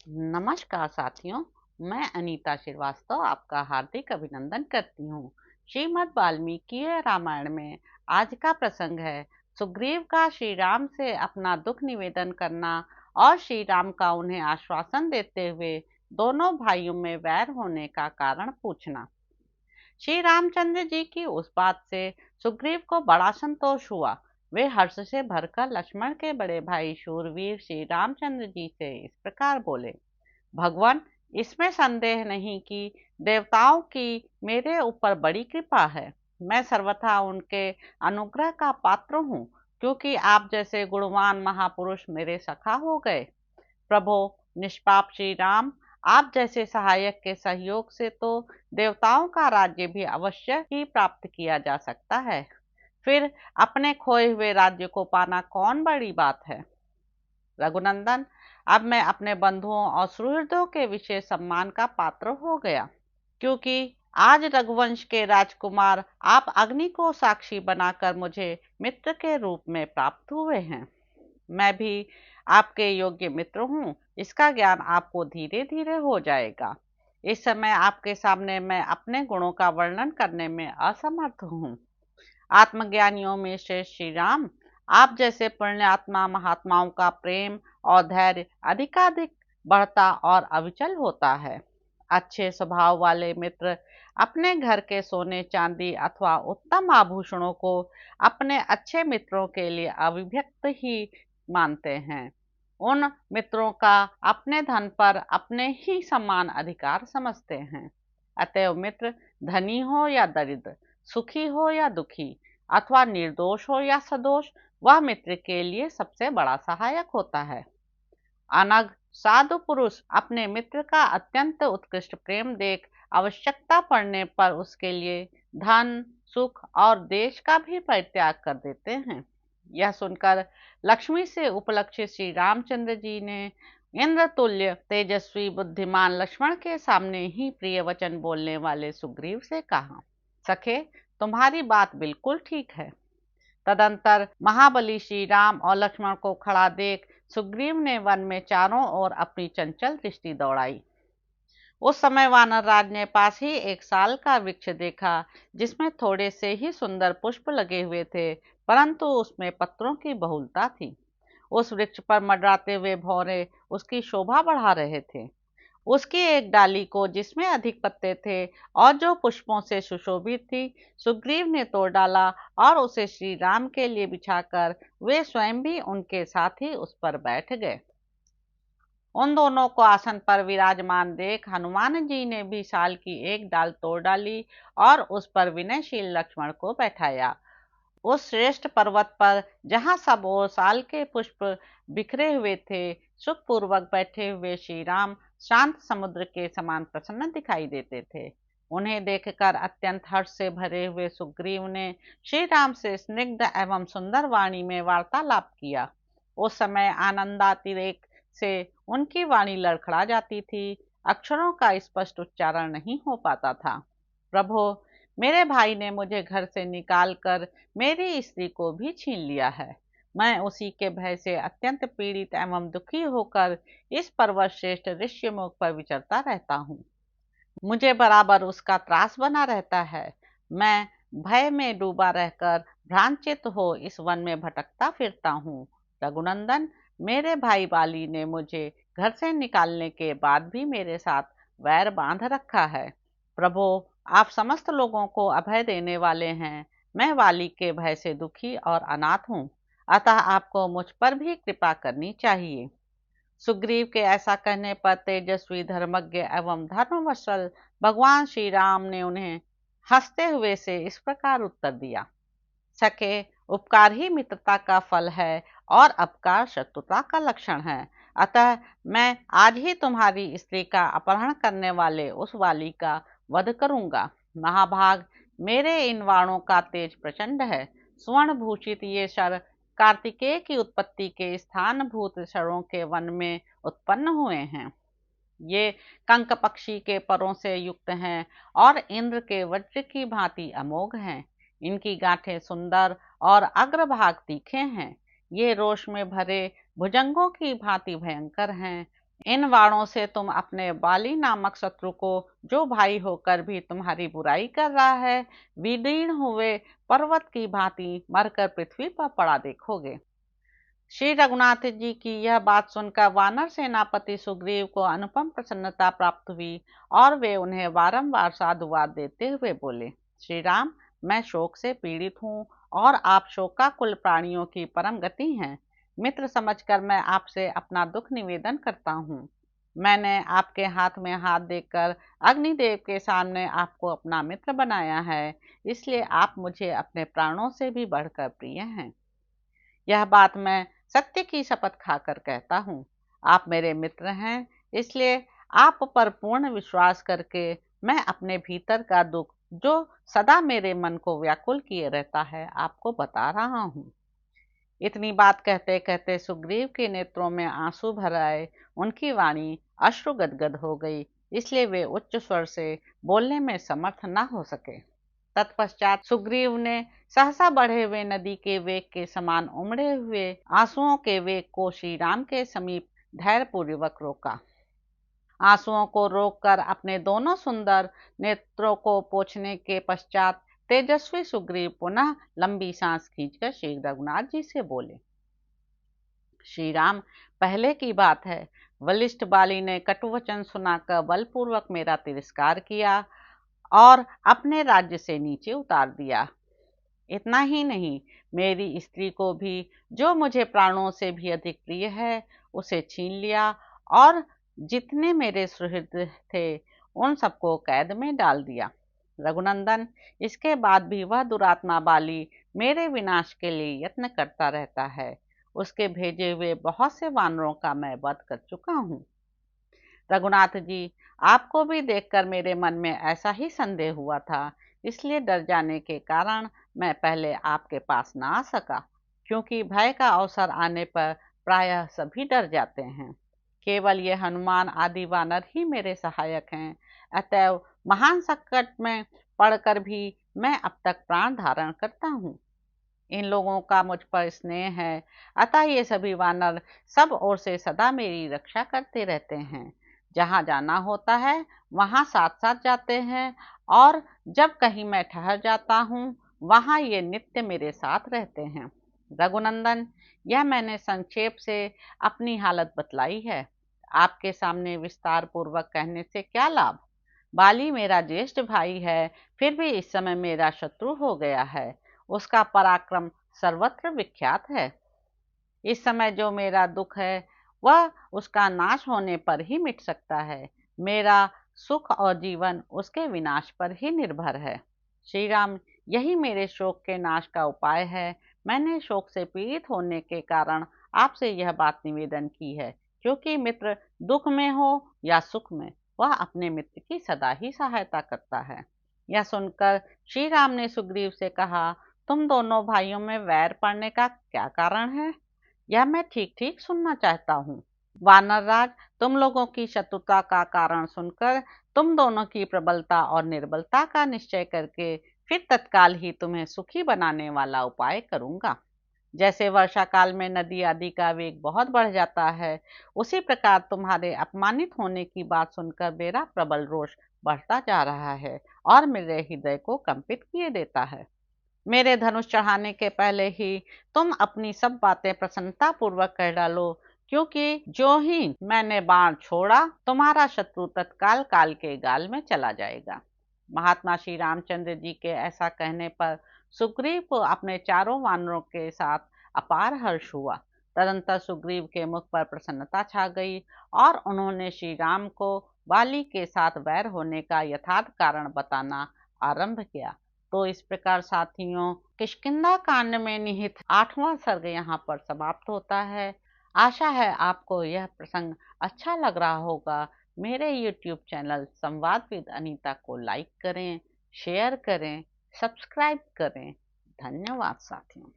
नमस्कार साथियों, मैं अनीता श्रीवास्तव आपका हार्दिक अभिनंदन करती हूँ। श्रीमद् वाल्मीकि रामायण में आज का प्रसंग है सुग्रीव का श्री राम से अपना दुख निवेदन करना और श्री राम का उन्हें आश्वासन देते हुए दोनों भाइयों में वैर होने का कारण पूछना। श्री रामचंद्र जी की उस बात से सुग्रीव को बड़ा संतोष हुआ। वे हर्ष से भरकर लक्ष्मण के बड़े भाई शूरवीर श्री रामचंद्र जी से इस प्रकार बोले। भगवान, इसमें संदेह नहीं कि देवताओं की मेरे ऊपर बड़ी कृपा है। मैं सर्वथा उनके अनुग्रह का पात्र हूँ, क्योंकि आप जैसे गुणवान महापुरुष मेरे सखा हो गए। प्रभो निष्पाप श्री राम, आप जैसे सहायक के सहयोग से तो देवताओं का राज्य भी अवश्य ही प्राप्त किया जा सकता है। फिर अपने खोए हुए राज्य को पाना कौन बड़ी बात है। रघुनंदन, अब मैं अपने बंधुओं और सुहृदों के विशेष सम्मान का पात्र हो गया, क्योंकि आज रघुवंश के राजकुमार आप अग्नि को साक्षी बनाकर मुझे मित्र के रूप में प्राप्त हुए हैं। मैं भी आपके योग्य मित्र हूँ, इसका ज्ञान आपको धीरे धीरे हो जाएगा। इस समय आपके सामने मैं अपने गुणों का वर्णन करने में असमर्थ हूँ। आत्मज्ञानियों में श्रेष्ठ श्री राम, आप जैसे पुण्यात्मा महात्माओं का प्रेम और धैर्य अधिकाधिक बढ़ता और अविचल होता है। अच्छे स्वभाव वाले मित्र अपने घर के सोने चांदी अथवा उत्तम आभूषणों को अपने अच्छे मित्रों के लिए अभिव्यक्त ही मानते हैं। उन मित्रों का अपने धन पर अपने ही समान अधिकार समझते हैं। अतएव मित्र धनी हो या दरिद्र, सुखी हो या दुखी, अथवा निर्दोष हो या सदोष, वह मित्र के लिए सबसे बड़ा सहायक होता है। अनग साधु पुरुष अपने मित्र का अत्यंत उत्कृष्ट प्रेम देख आवश्यकता पड़ने पर उसके लिए धन, सुख और देश का भी परित्याग कर देते हैं। यह सुनकर लक्ष्मी से उपलक्षित श्री रामचंद्र जी ने इंद्र तुल्य तेजस्वी बुद्धिमान लक्ष्मण के सामने ही प्रिय वचन बोलने वाले सुग्रीव से कहा, सखे, तुम्हारी बात बिल्कुल ठीक है। तदंतर महाबली श्री राम और लक्ष्मण को खड़ा देख सुग्रीव ने वन में चारों ओर अपनी चंचल दृष्टि दौड़ाई। उस समय वानर राज ने पास ही एक साल का वृक्ष देखा, जिसमें थोड़े से ही सुंदर पुष्प लगे हुए थे, परंतु उसमें पत्रों की बहुलता थी। उस वृक्ष पर मंडराते हुए भौरे उसकी शोभा बढ़ा रहे थे। उसकी एक डाली को, जिसमें अधिक पत्ते थे और जो पुष्पों से सुशोभित थी, सुग्रीव ने तोड़ डाला और उसे श्री राम के लिए बिछाकर वे स्वयं भी उनके साथ ही उस पर बैठ गए। उन दोनों को आसन पर विराजमान देख हनुमान जी ने भी साल की एक डाल तोड़ डाली और उस पर विनयशील लक्ष्मण को बैठाया। उस श्रेष्ठ पर्वत पर, जहाँ सब ओर साल के पुष्प बिखरे हुए थे, सुखपूर्वक बैठे हुए श्री राम शांत समुद्र के समान प्रसन्न दिखाई देते थे। उन्हें देखकर अत्यंत हर्ष से भरे हुए सुग्रीव ने श्री राम से स्निग्ध एवं सुंदर वाणी में वार्तालाप किया। उस समय आनंदातिरेक से उनकी वाणी लड़खड़ा जाती थी, अक्षरों का स्पष्ट उच्चारण नहीं हो पाता था। प्रभो, मेरे भाई ने मुझे घर से निकालकर मेरी स्त्री को भी छीन लिया है। मैं उसी के भय से अत्यंत पीड़ित एवं दुखी होकर इस पर्वत श्रेष्ठ ऋष्यमुख पर विचरता रहता हूँ। मुझे बराबर उसका त्रास बना रहता है। मैं भय में डूबा रहकर भ्रांचित हो इस वन में भटकता फिरता हूँ। रघुनंदन, मेरे भाई बाली ने मुझे घर से निकालने के बाद भी मेरे साथ वैर बांध रखा है। प्रभो, आप समस्त लोगों को अभय देने वाले हैं। मैं वाली के भय से दुखी और अनाथ हूँ, अतः आपको मुझ पर भी कृपा करनी चाहिए। सुग्रीव के ऐसा कहने पर तेजस्वी धर्मज्ञ एवं धर्मवत्सल भगवान श्री राम ने उन्हें हंसते हुए से इस प्रकार उत्तर दिया, सके, उपकार ही मित्रता का फल है और अपकार शत्रुता का लक्षण है। अतः मैं आज ही तुम्हारी स्त्री का अपहरण करने वाले उस वाली का वध करूंगा। महाभाग, मेरे इन वाणों का तेज प्रचंड है। स्वर्ण भूषित ये शर कार्तिकेय की उत्पत्ति के स्थान भूत शरों के वन में उत्पन्न हुए हैं। ये कंक पक्षी के परों से युक्त हैं और इंद्र के वज्र की भांति अमोघ हैं। इनकी गांठें सुंदर और अग्रभाग तीखे हैं। ये रोष में भरे भुजंगों की भांति भयंकर हैं। इन वाणों से तुम अपने बाली नामक शत्रु को, जो भाई होकर भी तुम्हारी बुराई कर रहा है, विदीर्ण हुए पर्वत की भांति मरकर पृथ्वी पर पड़ा देखोगे। श्री रघुनाथ जी की यह बात सुनकर वानर सेनापति सुग्रीव को अनुपम प्रसन्नता प्राप्त हुई और वे उन्हें बारंबार साधुवाद देते हुए बोले, श्री राम, मैं शोक से पीड़ित हूँ और आप शोकाकुल प्राणियों की परम गति हैं। मित्र समझकर मैं आपसे अपना दुख निवेदन करता हूँ। मैंने आपके हाथ में हाथ देकर अग्निदेव के सामने आपको अपना मित्र बनाया है, इसलिए आप मुझे अपने प्राणों से भी बढ़कर प्रिय हैं। यह बात मैं सत्य की शपथ खाकर कहता हूँ। आप मेरे मित्र हैं, इसलिए आप पर पूर्ण विश्वास करके मैं अपने भीतर का दुख, जो सदा मेरे मन को व्याकुल किए रहता है, आपको बता रहा हूँ। इतनी बात कहते कहते सुग्रीव के नेत्रों में आंसू भर आए। उनकी वाणी अश्रु गदगद हो गई, इसलिए वे उच्च स्वर से बोलने में समर्थ न हो सके। तत्पश्चात सुग्रीव ने सहसा बढ़े हुए नदी के वेग के समान उमड़े हुए आंसुओं के वेग को श्री राम के समीप धैर्यपूर्वक रोका। आंसुओं को रोककर अपने दोनों सुंदर नेत्रों को पोंछने के पश्चात तेजस्वी सुग्रीव पुनः लंबी सांस खींचकर श्री रघुनाथ जी से बोले, श्री राम, पहले की बात है, वलिष्ठ बाली ने कटुवचन सुनाकर बलपूर्वक मेरा तिरस्कार किया और अपने राज्य से नीचे उतार दिया। इतना ही नहीं, मेरी स्त्री को भी, जो मुझे प्राणों से भी अधिक प्रिय है, उसे छीन लिया और जितने मेरे सुहृद थे उन सबको कैद में डाल दिया। रघुनंदन, इसके बाद भी वह दुरात्मा बाली मेरे विनाश के लिए यत्न करता रहता है। उसके भेजे हुए बहुत से वानरों का मैं वध कर चुका हूँ। रघुनाथ जी, आपको भी देखकर मेरे मन में ऐसा ही संदेह हुआ था, इसलिए डर जाने के कारण मैं पहले आपके पास न आ सका, क्योंकि भय का अवसर आने पर प्रायः सभी डर जाते हैं। केवल ये हनुमान आदि वानर ही मेरे सहायक हैं, अतएव महान संकट में पड़कर भी मैं अब तक प्राण धारण करता हूँ। इन लोगों का मुझ पर स्नेह है, अतः ये सभी वानर सब ओर से सदा मेरी रक्षा करते रहते हैं। जहाँ जाना होता है वहाँ साथ साथ जाते हैं, और जब कहीं मैं ठहर जाता हूँ वहाँ ये नित्य मेरे साथ रहते हैं। रघुनंदन, यह मैंने संक्षेप से अपनी हालत बतलाई है। आपके सामने विस्तार पूर्वक कहने से क्या लाभ। बाली मेरा ज्येष्ठ भाई है, फिर भी इस समय मेरा शत्रु हो गया है। उसका पराक्रम सर्वत्र विख्यात है। इस समय जो मेरा दुख है वह उसका नाश होने पर ही मिट सकता है। मेरा सुख और जीवन उसके विनाश पर ही निर्भर है। श्री राम, यही मेरे शोक के नाश का उपाय है। मैंने शोक से पीड़ित होने के कारण आपसे यह बात निवेदन की है, क्योंकि मित्र दुख में हो या सुख में, वह अपने मित्र की सदा ही सहायता करता है। यह सुनकर श्री राम ने सुग्रीव से कहा, तुम दोनों भाइयों में वैर पड़ने का क्या कारण है, यह मैं ठीक ठीक सुनना चाहता हूँ। वानरराज, तुम लोगों की शत्रुता का कारण सुनकर तुम दोनों की प्रबलता और निर्बलता का निश्चय करके फिर तत्काल ही तुम्हें सुखी बनाने वाला उपाय करूंगा। जैसे वर्षा काल में नदी आदि का वेग बहुत बढ़ जाता है, उसी प्रकार तुम्हारे अपमानित होने की बात सुनकर मेरा प्रबल रोष बढ़ता जा रहा है और मेरे हृदय को कंपित किए देता है। मेरे धनुष चढ़ाने के पहले ही तुम अपनी सब बातें प्रसन्नता पूर्वक कह डालो, क्योंकि जो ही मैंने बाण छोड़ा, तुम्हारा शत्रु तत्काल काल के गाल में चला जाएगा। महात्मा श्री रामचंद्र जी के ऐसा कहने पर सुग्रीव को अपने चारों वानरों के साथ अपार हर्ष हुआ। तदंतर सुग्रीव के मुख पर प्रसन्नता छा गई और उन्होंने श्री राम को बाली के साथ वैर होने का यथार्थ कारण बताना आरंभ किया। तो इस प्रकार साथियों, किष्किंधा कांड में निहित 8वां सर्ग यहाँ पर समाप्त होता है। आशा है आपको यह प्रसंग अच्छा लग रहा होगा। मेरे YouTube चैनल संवाद विद अनीता को लाइक करें, शेयर करें, सब्सक्राइब करें। धन्यवाद साथियों।